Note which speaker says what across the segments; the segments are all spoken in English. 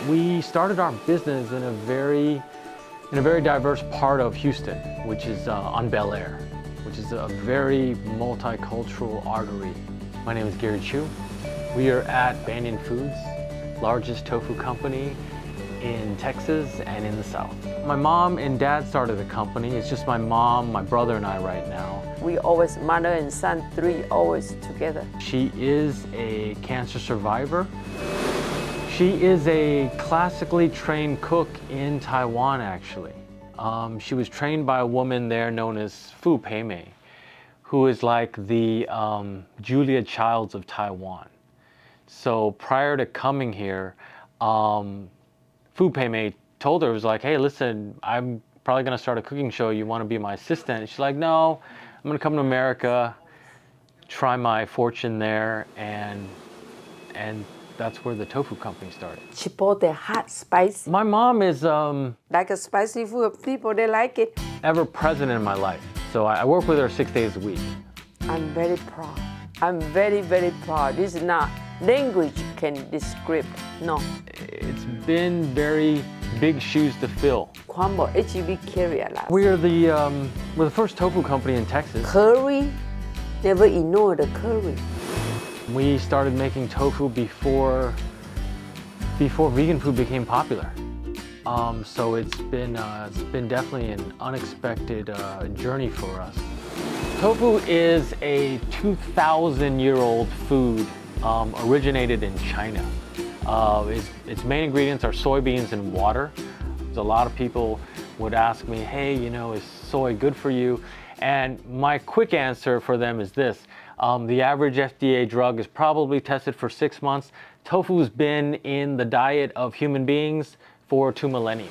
Speaker 1: We started our business in a very diverse part of Houston, which is on Bel Air, which is a very multicultural artery. My name is Gary Chiu. We are at Banyan Foods, largest tofu company in Texas and in the South. My mom and dad started the company. It's just my mom, my brother, and I right now.
Speaker 2: We always, mother and son, three always together.
Speaker 1: She is a cancer survivor. She is a classically trained cook in Taiwan, actually. She was trained by a woman there known as Fu Peimei, who is like the Julia Childs of Taiwan. So prior to coming here, Fu Peimei told her, it was like, hey, listen, I'm probably gonna start a cooking show. You wanna be my assistant? And she's like, no, I'm gonna come to America, try my fortune there, and that's where the tofu company started.
Speaker 2: Chipotle, hot, spicy.
Speaker 1: My mom is
Speaker 2: Like a spicy food, people, they like it.
Speaker 1: ever present in my life. So I work with her 6 days a week.
Speaker 2: I'm very proud. I'm very, very proud. This is not language can describe, no.
Speaker 1: It's been very big shoes to fill.
Speaker 2: Kwambo, HEB carry a lot.
Speaker 1: We're the first tofu company in Texas.
Speaker 2: Curry, never ignore the curry.
Speaker 1: We started making tofu before vegan food became popular. So it's been definitely an unexpected journey for us. Tofu is a 2,000-year-old food originated in China. Its main ingredients are soybeans and water. So a lot of people would ask me, hey, you know, is soy good for you? And my quick answer for them is this. The average FDA drug is probably tested for 6 months. Tofu's been in the diet of human beings for 2 millennia.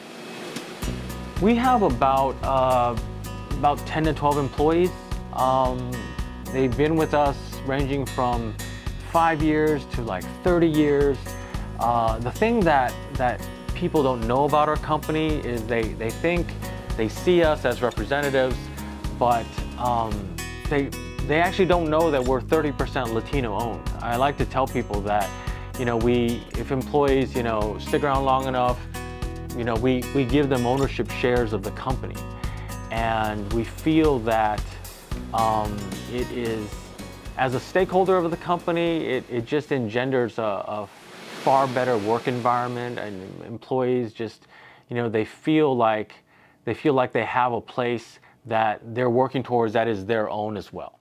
Speaker 1: We have about 10 to 12 employees. They've been with us ranging from 5 years to like 30 years. The thing that people don't know about our company is they think they see us as representatives, but they actually don't know that we're 30% Latino owned. I like to tell people that, you know, if employees, you know, stick around long enough, you know, we give them ownership shares of the company. And we feel that it is, as a stakeholder of the company, it just engenders a far better work environment, and employees just, you know, they feel like they have a place that they're working towards that is their own as well.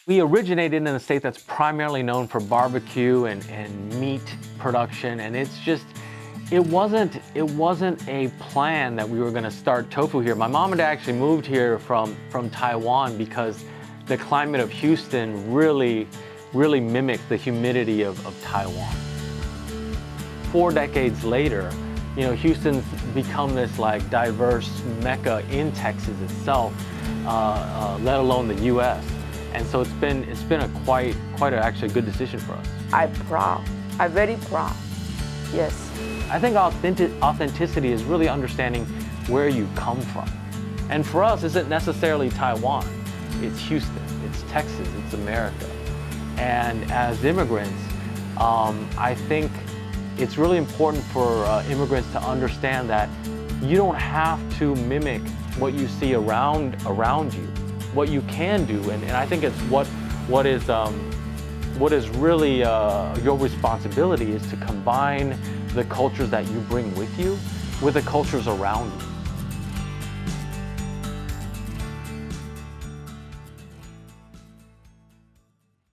Speaker 1: We originated in a state that's primarily known for barbecue and meat production, and it's just, it wasn't a plan that we were gonna start tofu here. My mom and dad actually moved here from Taiwan because the climate of Houston really mimicked the humidity of Taiwan. 4 decades later, you know, Houston's become this like diverse mecca in Texas itself, let alone the U.S. And so it's been a quite actually good decision for us.
Speaker 2: I'm proud. I'm very proud. Yes.
Speaker 1: I think authenticity is really understanding where you come from. And for us, isn't necessarily Taiwan. It's Houston, it's Texas, it's America. And as immigrants, I think it's really important for immigrants to understand that you don't have to mimic what you see around you. What you can do, and I think it's what is really your responsibility is to combine the cultures that you bring with you with the cultures around you.